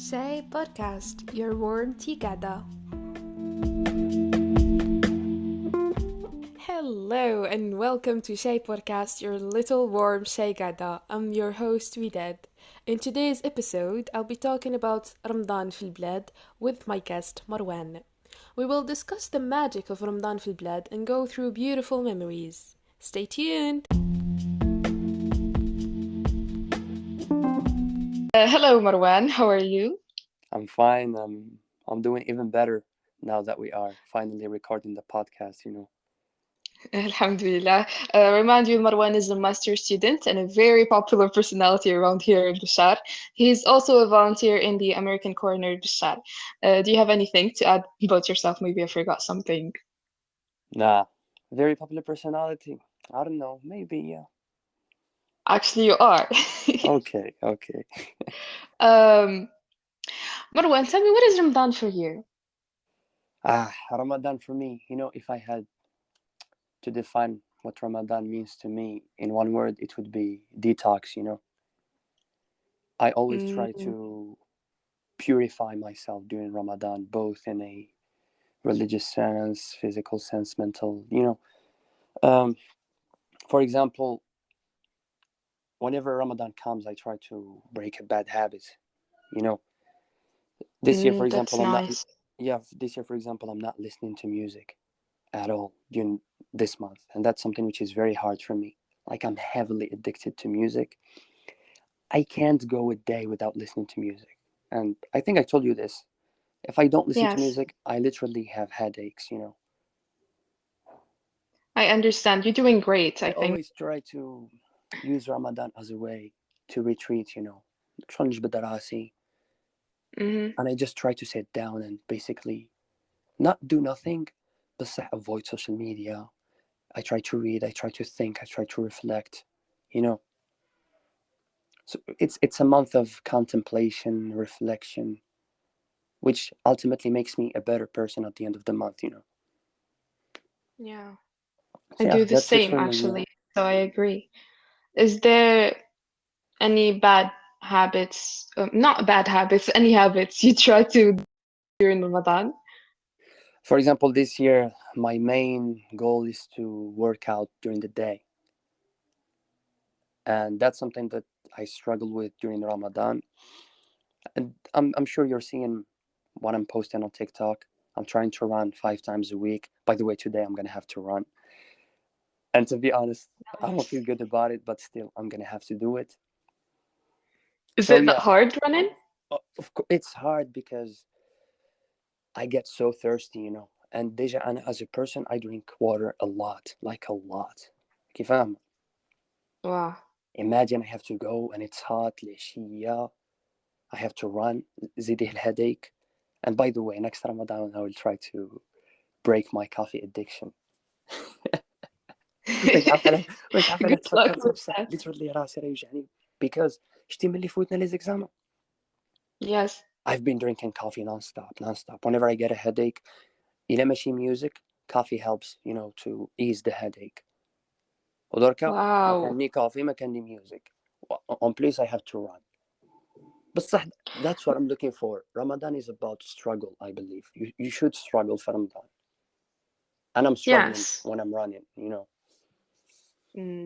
Shay Podcast, your warm tea gather. Hello and welcome to Shay Podcast, your little warm Shay gather. I'm your host, Widad. In today's episode, I'll be talking about Ramadan fil Bled with my guest, Marwane. We will discuss the magic of Ramadan fil Bled and go through beautiful memories. Stay tuned! Hello, Marwan. How are you? I'm fine. I'm doing even better now that we are finally recording the podcast. Alhamdulillah. Remind you, Marwan is a master student and a very popular personality around here in Bashar. He's also a volunteer in the American Corner Bashar. Do you have anything to add about yourself? Maybe I forgot something. Nah, very popular personality. I don't know. Maybe yeah. Actually, you are. Okay. um, Marwan, tell me, what is Ramadan for you? Ramadan for me. If I had to define what Ramadan means to me in one word, it would be detox. I always try Mm, to purify myself during Ramadan, both in a religious sense, physical sense, mental. Um, for example, whenever Ramadan comes, I try to break a bad habit. You know, this year, for that's example, I'm not. nice. Yeah, this year, for example, I'm not listening to music at all during this month, and that's something which is very hard for me. Like I'm heavily addicted to music. I can't go a day without listening to music, and I think I told you this. If I don't listen to Yes, music, I literally have headaches. I understand. You're doing great, I I think. always try to use Ramadan as a way to retreat. تفنج بدراسي. Hmm. And I just try to sit down and basically not do nothing, but avoid social media. I try to read, I try to think, I try to reflect. You know, so it's a month of contemplation, reflection, which ultimately makes me a better person at the end of the month. Yeah, I So yeah, do the that's it same for me. actually, so I agree. Is there any bad habits, not bad habits, any habits you try to do during Ramadan? For example, this year my main goal is to work out during the day, and that's something that I struggle with during Ramadan. And I'm sure you're seeing what I'm posting on TikTok. I'm trying to run 5 times a week. By the way, today I'm gonna have to run. And to be honest, I don't feel Nice. good about it, but still, I'm gonna have to do it. Is So it that yeah, hard running? of course, it's hard because I get so thirsty. And deja, and as a person, I drink water a lot, like a lot. كيف فاهم? Wow. Imagine I have to go and it's hot, ليشية. I have to run, زيدي الهديك. And by the way, next Ramadan, I will try to break my coffee addiction. مش عارف انا Good luck تفكرت with بصح that. literally راسي يوجعني because شتي ملي فوتنا لي زيكزامان. Yes. I've been drinking coffee non-stop. Whenever I get a headache, إلا ماشي music, coffee helps to ease the headache. ودركا ما Wow. كان ني coffee ما كان ني music. On place I have to run. بصح that's what I'm looking for. Ramadan is about struggle, I believe. You should struggle for Ramadan. And I'm struggling Yes. when I'm running.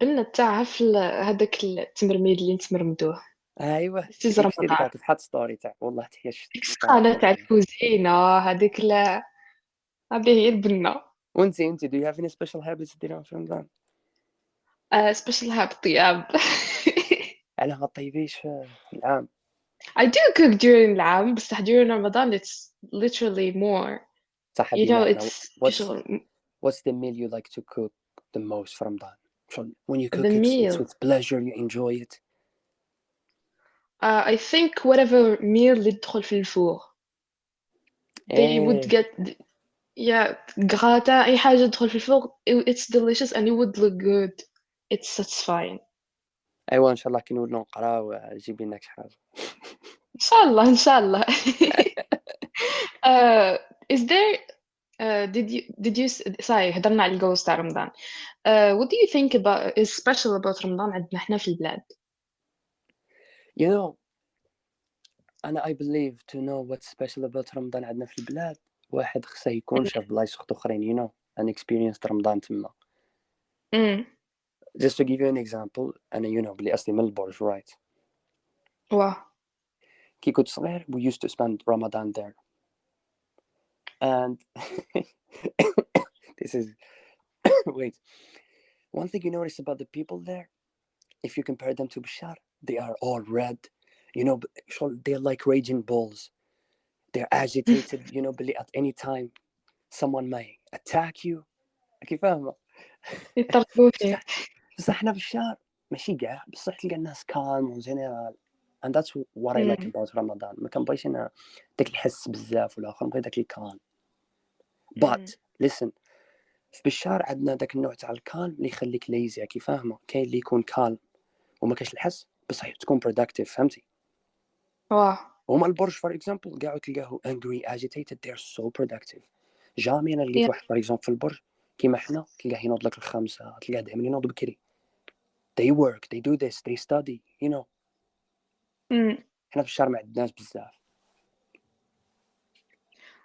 بلنا تاع حفل هذاك التمرميد اللي نتمرمدوه. ايوه This is شتي ديك Ramadan. كنت حاط ستوري تاع والله تحيا ديك تاع السقالة تاع والله. الكوزينة هذيك هذه هي البنة. وانت do you have any special habits ديرهم في رمضان؟ سبيشال هاب الطياب. على ما طيبيش في العام. I do cook during العام بس during Ramadan it's literally more. صح You ديما know, احنا it's what's شغل. what's the meal you like to cook the most for Ramadan؟ When you The cook it's meal. with pleasure, you enjoy it. I think whatever meal اللي تدخل في الفور. They would ايه get, yeah, gratin, أي حاجة تدخل في الفور. It's delicious and it would look good. It's satisfying. ايوه ان شاء الله كي نولوا نقراو جيبي لنا شي حاجه. إن شاء الله إن شاء الله. uh, is there did you sorry هضرنا على الجوز تاع رمضان. What do you think about is special about رمضان عندنا احنا في البلاد؟ you know أنا I believe to know what's special about رمضان عندنا في البلاد، واحد خصه يكون شاف بلايص أخرين you know and experienced رمضان تما. امم. Just to give you an example، أنا you know بلي أصلي من البرج right. واه. كي كنت صغير we used to spend Ramadan there and this is wait, one thing you notice about the people there, if you compare them to Bashar, they are all red, you know, they're like raging bulls, they're agitated, you know, بلي at any time someone may attack you. كيف فاهمة؟ يطربوا بصح فيك. بصح حنا في الشهر ماشي كاع، بصح تلقى الناس كالم جينيرال and that's what I like امم. about Ramadan. ما كنبغيش انا داك الحس بزاف ولا اخر، نبغي داك الكالم. امم. but listen، في بالشهر عندنا داك النوع تاع الكالم اللي يخليك ليزي كيف فاهمة، كاين اللي يكون كالم وما كاش الحس بصح تكون productive فهمتي. واه. هما البرج فور اكزامبل كاع تلقاه angry agitated they are so productive. جامي انا لقيت يا. واحد فور اكزامبل في البرج كيما حنا تلقاه ينوض لك الخمسة، تلقاه دائما ينوض بكري. they work they do this they study you know. امم. حنا في الشهر ما عندناش بزاف.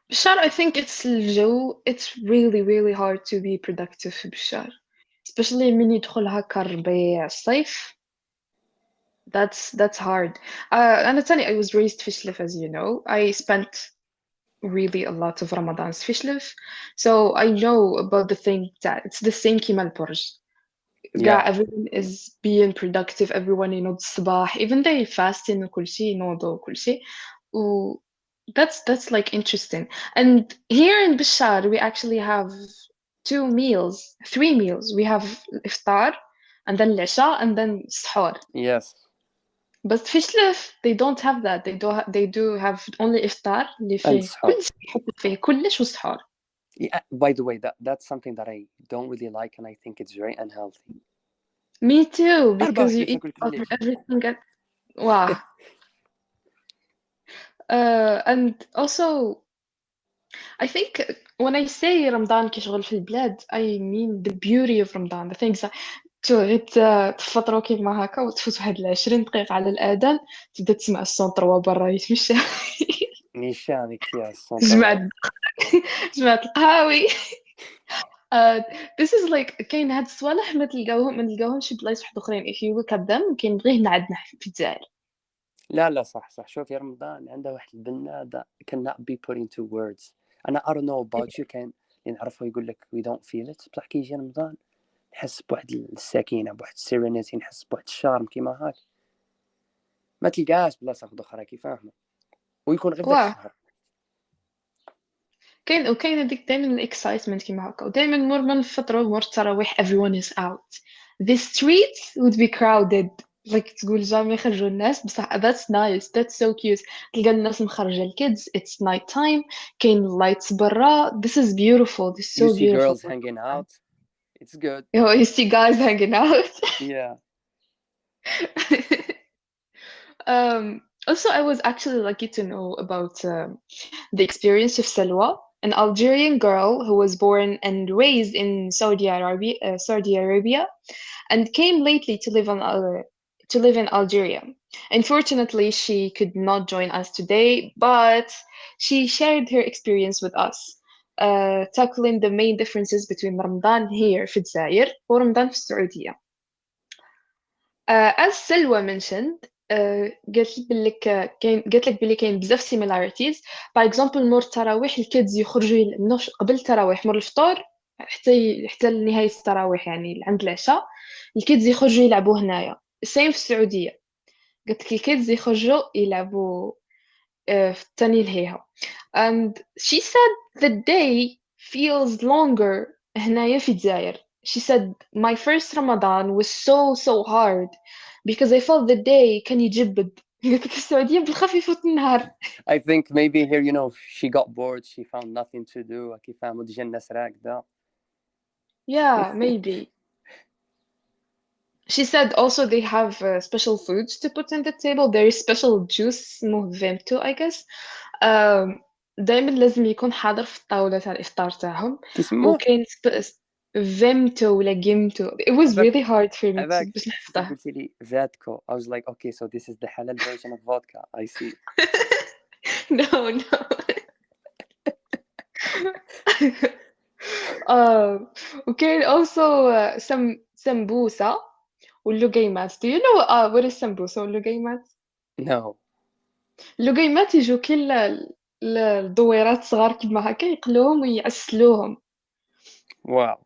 بالشهر I think it's الجو it's really really hard to be productive في بالشهر especially من يدخل هكا الربيع الصيف. That's hard. أنا تاني I was raised في شلف as you know. I spent really a lot of Ramadans في شلف. So I know about the thing that it's the same كيما البرج. yeah Everyone is being productive. Everyone ينوض الصباح even they fasting وكل شيء ينوضوا وكل شيء. و that's like interesting. And here in Bishar we actually have three meals. We have iftar and then العشاء and then سحور. yes But في شلف they don't have that. They do have only iftar اللي and فيه سحور. كل شيء يحط فيه كلش وسحور. Yeah, by the way that's something that I don't really like and I think it's very unhealthy. Me too, because you 24 eat تاكل كلش. everything at wow. And also I think when I say Ramadan كيشغل في البلاد I mean the beauty of Ramadan, the things that تفطروا كيما هكا وتفوت واحد 20 دقيقة على الأذان تبدا تسمع الصون تروا برا يتمشى. نيشان اكياس سونتر. جماعة جماعة القهاوي. Uh, this is like كاين هاد الصوالح ما تلقاوهمش بلايص واحد اخرين. if you look at them كاين غير هنا عندنا في الجزائر. لا لا صح صح، شوفي رمضان عنده واحد البنادة cannot be put into words. أنا I don't know about you، كان اللي نعرفه يقول لك we don't feel it، بصح كي يجي رمضان نحس بواحد السكينة، بواحد السيرينيتي، نحس بواحد الشارم كيما هاك ما تلقاهاش بلاصة أخرى كي فاهمة، ويكون غير في داك واه. الشهر. وكاين هذيك دائما الاكسايتمنت كيما هكا ودائما مور ما نفطروا مور التراويح everyone is out. The streets would be crowded. like تقول جامي يخرجوا الناس بصح that's nice, that's so cute. تلقى الناس مخرجة الكيدز it's night time. كاين lights برا. This is beautiful, this is You so see beautiful. girls hanging out، it's good. You see guys hanging out. yeah Also I was actually lucky to know about the experience of Salwa, an Algerian girl who was born and raised in Saudi Arabia, and came lately to live in Algeria. Unfortunately, she could not join us today, but she shared her experience with us, tackling the main differences between Ramadan here في الجزائر ورمضان في السعودية. as Selwa mentioned, قالت لك باللي كاين بزاف similarities. باغ اكزومبل مور التراويح الكيدز يخرجوا قبل التراويح مور الفطور حتى لنهاية التراويح يعني عند العشاء الكيدز يخرجوا يلعبوا هنايا. سيم في السعودية. قالت لك الكيدز يخرجوا يلعبوا في الثاني الهيها. And she said the day feels longer هنايا في الجزائر. She said my first Ramadan was so hard because I felt the day كان يجبد. قالت لك في السعودية بالخفيف النهار. I think maybe here you know she got bored she found nothing to do كي فاهمة تجي الناس راكدة. Yeah, maybe. She said also they have special foods to put on the table. There is special juice اسمه vimto I guess. دايما لازم يكون حاضر في الطاولة تاع الإفطار تاعهم. كيسموه وكاين فيمتو ولا جيمتو. It was هذاك really hard for me to هذاك باش حسيتك نحفظه. قلتي لي فاتكو I was like okay so this is the halal version of vodka I see. No, no. وكاين also sambusa واللقيمات. Do you know what is sambusa واللقيمات؟ No. اللقيمات يجوا كي الدويرات صغار كيما هكا يقلوهم ويعسلوهم. Wow.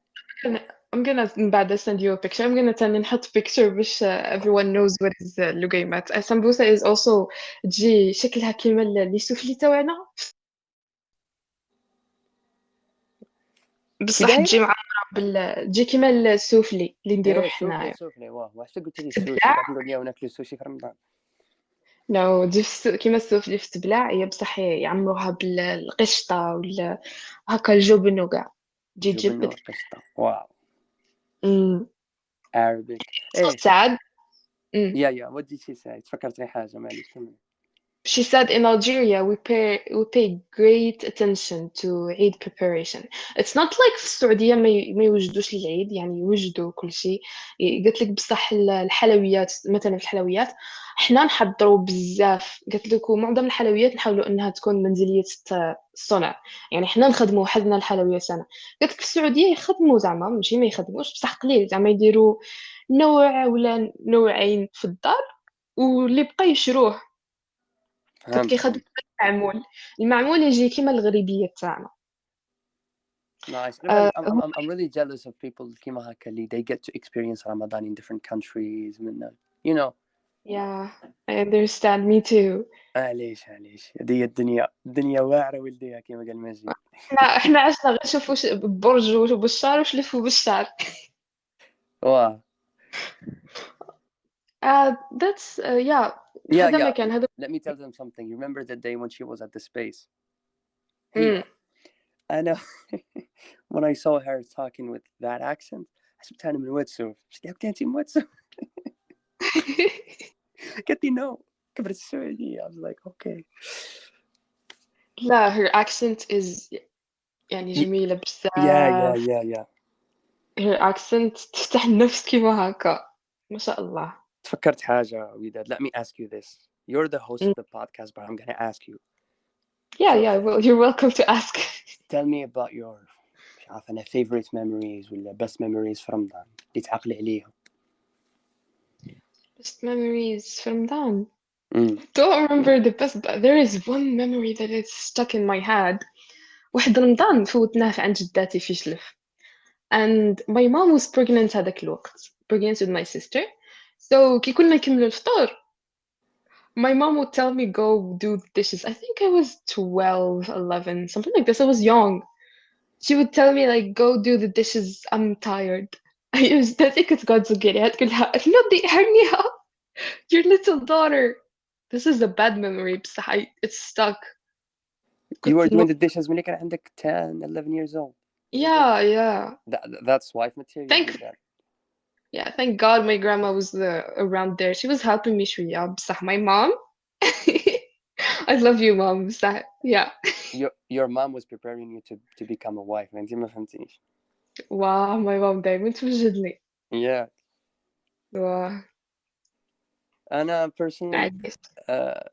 I'm gonna من بعد send you a picture. I'm gonna تاني نحط picture باش everyone knows what is اللقيمات. السمبوسة is also تجي شكلها كيما اللي سوفلي تاعنا كي بصح تجي دايره؟ معمرة تجي كيما السوفلي اللي نديرو ايه سوفلي حنايا. سوفلي، واه واش قلت لي السوشي قاعد نقول لي وناكلوا السوشي في رمضان. نو تجي كيما السوفلي في التبلاع هي بصح يعمروها بالقشطة ولا هكا الجبن وكاع تجي جبنه تجبد. وقشطه، واو. امم Arabic. so ايه sad. يا what did she say؟ تفكرتني حاجه، معليش كمل. She said in Algeria we pay great attention to Eid preparation. It's not like في السعودية ما يوجدوش العيد، يعني يوجدوا كل شيء. قلت لك بصح الحلويات مثلا في الحلويات احنا نحضروا بزاف. قلت لك ومعظم الحلويات نحاولوا انها تكون منزلية الصنع، يعني احنا نخدموا وحدنا الحلويات انا. قلت لك في السعودية يخدموا زعما ماشي ما يخدموش بصح قليل، زعما يديروا نوع ولا نوعين في الدار واللي بقى يشروه. كنت فهمت كيخدموا فهمت. المعمول يجي كيما الغريبية تاعنا. Nice. هو I'm really jealous of people كيما هكا اللي they get to experience Ramadan in different countries من you know. yeah I understand me too. علاش هذه الدنيا واعرة ولديها كيما قال مجيد. احنا عشنا غير نشوفوا برج وبشار وشلفوا بشار. واه. that's yeah هذا Yeah. مكان هذا. Let me tell them something. You remember that day when she was at the space? امم هي أنا when I saw her talking with that accent حسبتها أنا من واتسو. قلت لها أنت من واتسو؟ قالت لي no كبرت السعودية. I was like okay. لا her accent is يعني Y- جميلة yeah بزاف. yeah yeah. her accent تفتح النفس كيما هكا ما شاء الله. تفكرت حاجة وداد. Let me ask you this. You're the host Mm. of the podcast, but I'm gonna ask you. yeah So yeah well you're welcome to ask. tell me about your مش عارف أنا favorite memories ولا best memories from Ramadan اللي تعقلي عليهم. best memories from then. Mm. Don't remember the best but there is one memory that is stuck in my head. واحد رمضان فوتناه عند جداتي في شلف and my mom was pregnant هذاك الوقت, pregnant with my sister. So كي كنا نكملوا الفطور my mom would tell me go do the dishes. I think I was 12, 11, something like this. I was young. She would tell me like go do the dishes, I'm tired. جداتي كنت قاعدة تقولها تقول لها لا ضيعينيها your little daughter. This is a bad memory بصح it's stuck. You were كنت doing the dishes when you كان عندك 10 11 years old. yeah That's wife material thank with that. yeah thank God my grandma was around there. She was helping me شوية بصح my mom I love you mom بصح yeah. Your mom was preparing you to become a wife. أنت ما فهمتنيش. واو my mom دايما توجدني. Yeah. واو أنا personally عايش. uh,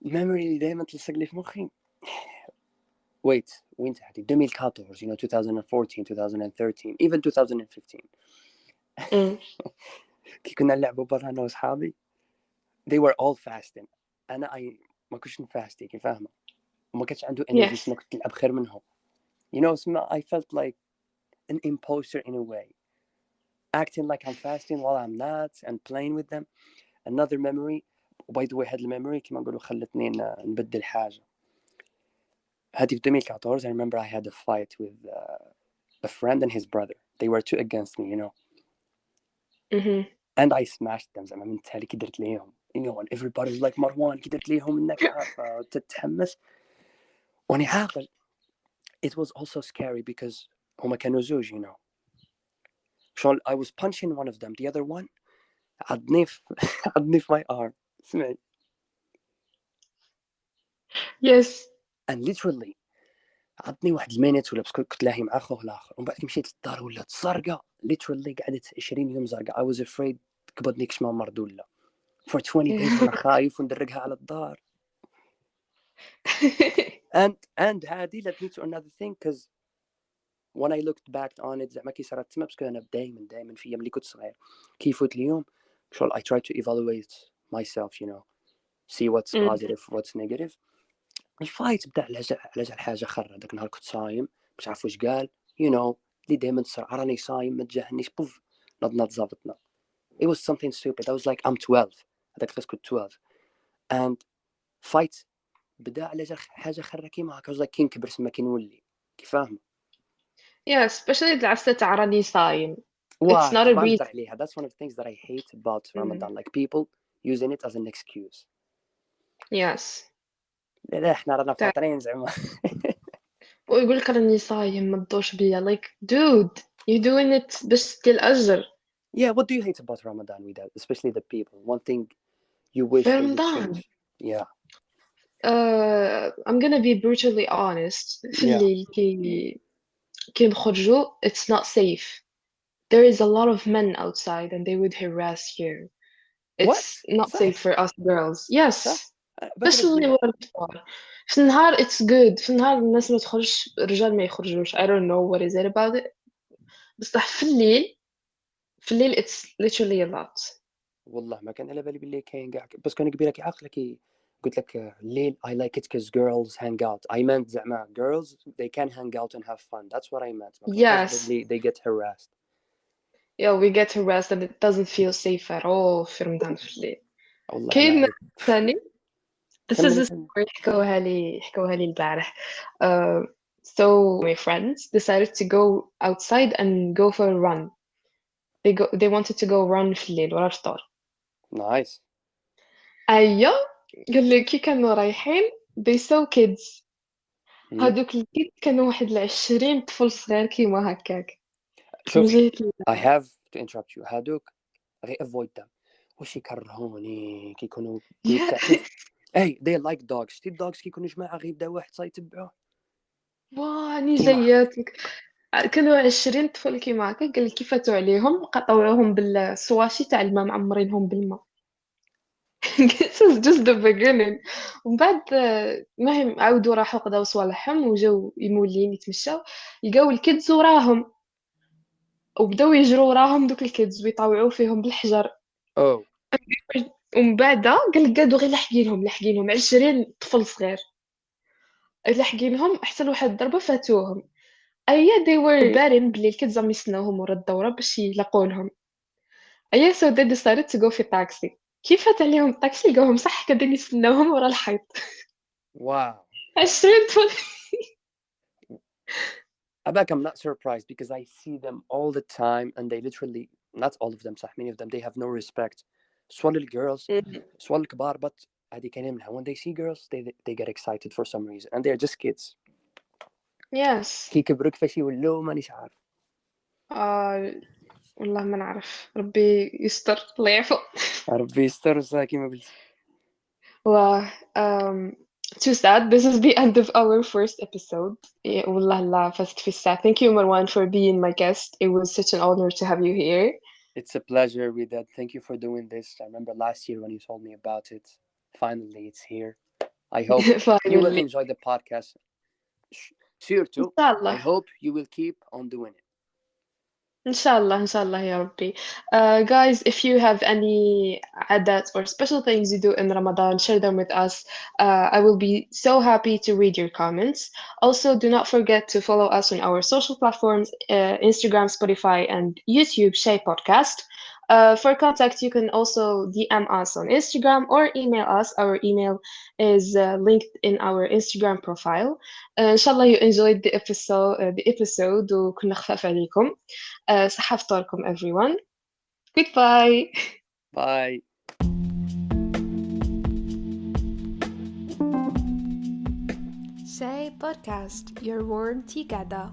memory اللي دائما تلصق لي في مخي. Wait, وين تحدي 2014, 2014, 2013, even 2015. أمم. كي كنا نلعبوا برا أنا وأصحابي they were all fasting. أنا ما كنتش نفاستي كي فاهمة، وما كانش عنده energy yes سما كنت نلعب خير منهم. سما I felt like an imposter in a way, acting like I'm fasting while I'm not and playing with them. Another memory, by the way هاد الميموري كيما نقولوا خلتني نبدل حاجة. هادي في 2014 I remember I had a fight with a friend and his brother. They were two against me. mm-hmm. And I smashed them زعما من التالي كي درت ليهم. And everybody was like مروان كي درت ليهم انك عارفة تتحمس واني عاقل. It was also scary because هما كانوا زوج. So I was punching one of them, the other one عضني في عضني في my arm. اسمعي. yes And literally عطني واحد المينيت ولا بس كنت لاهي مع خوه الاخر ومن بعد كي مشيت للدار ولات زرقاء. literally قعدت 20 يوم زرقاء. I was afraid تقبضني كش ما مرض ولا for 20 days وانا خايف وندرقها على الدار. and هذه led me to another thing because when I looked back on it زعما كي صرات تما باسكو انا دائما فيا ملي كنت صغير كي يفوت اليوم شغل I try to evaluate myself, you know, see what's Mm. positive what's negative. الفايت بدا على جال حاجه خرا داك النهار كنت صايم مش عارف واش قال you know اللي دائما تصرا راني صايم ما تجاهلنيش بوف نضنا تزابطنا. It was something stupid. I was like I'm 12 هذاك الوقت كنت 12 and fight بدا على جال حاجه خرا كيما هكا. I was like كي نكبر سما كي نولي كي فاهم. Yeah, especially العسل تاع راني صايم. It's واه not a ما نهضر reason. عليها. That's one of the things that I hate about Mm. Ramadan, like people using it as an excuse. Yes. لا احنا رانا تاع فاطرين زعما. ويقول لك راني صايم ما تدورش بيا. Like, dude, you're doing it باش تلقى الأجر. Yeah, what do you hate about Ramadan with that, especially the people? One thing you في wish they would رمضان. change. Yeah. I'm gonna be brutally honest. في Yeah. الليل كي نخرجوا, it's not safe. There is a lot of men outside and they would harass you. What? It's not safe صح for us girls. صح. Yes. بكرة especially تقول ورا الفطار. في النهار it's good. في النهار الناس ما تخرجش, الرجال ما يخرجوش. I don't know what is it about it. بصح في الليل it's literally a lot. والله ما كان على بالي باللي كاين كاع بس كان قبيله كي عاقله كي قلت لك الليل I like it because girls hang out. I meant زعما girls they can hang out and have fun. That's what I meant. ما كنت قصدي Yes. باللي they get harassed. Yeah, we get harassed and it doesn't feel safe at all في رمضان في الليل. والله لا كاين ناس عيب. ثاني. This is كملي a كملي. story حكوها لي البارح. So my friends decided to go outside and go for a run. They wanted to go run في الليل ورا الفطور. نايس. أيوة. قال لي كي كانوا رايحين they saw kids. هادوك الكيد كانوا واحد 20 طفل صغير كيما هكاك من شوفي جهة I have to interrupt you. هادوك غير avoid them. واش يكرهوني كي يكونوا جروب تاع Yeah. شوف. اي they like dogs. شتي الدوغز كي يكونوا جماعه غير يبدا واحد صاي يتبعوه واني كيما هكا. جاياتك. كانوا 20 طفل كيما هكا. قال لك كي فاتوا عليهم قطعوهم بالسواشي تاع الماء معمرينهم بالماء. This is just the beginning. ومن بعد المهم عاودوا راحوا قضاو صوالحهم وجاو يمولين يتمشاو, لقاو الكيدز وراهم وبداو يجروا وراهم دوك الكيدز ويطاوعوا فيهم بالحجر. اوه ومن بعد قال لك قعدوا غير لاحقينهم 20 طفل صغير لاحقينهم حتى لواحد الضربه فاتوهم. ايا they were بارين بلي الكيدز راهم يسناوهم ورا الدوره باش يلاقونهم. ايا so they decided to go في الطاكسي. كيف فات عليهم الطاكسي لقاوهم صح قاعدين يستناوهم ورا الحيط. wow. 20 طفل. Abak, I'm not surprised because I see them all the time and they literally, not all of them, صح, many of them, they have no respect. سواء الجirls سواء الكبار, but هذه كاينة منها. When they see girls they get excited for some reason and they're just kids. Yes. كي كبروا كيفاش يولوا مانيش عارف. والله ما نعرف, ربي يستر الله يعفو. ربي يستر صح كيما قلت. Well, too sad. This is the end of our first episode. والله لا فزت في الساعة. Thank you, Marwan, for being my guest. It was such an honor to have you here. It's a pleasure with that. Thank you for doing this. I remember last year when you told me about it. Finally, it's here. I hope you will Finally. enjoy the podcast. Sure too. I Inshallah. hope you will keep on doing it. Inshallah, ya Rabbi. Guys, if you have any adats or special things you do in Ramadan, share them with us. I will be so happy to read your comments. Also, do not forget to follow us on our social platforms, Instagram, Spotify, and YouTube, Shay Podcast. For contact, you can also DM us on Instagram or email us. Our email is linked in our Instagram profile. Inshallah, you enjoyed the episode وكنا خفاف عليكم. صحة فطوركم everyone. Goodbye. Bye. Shay Podcast, your warm tea gada.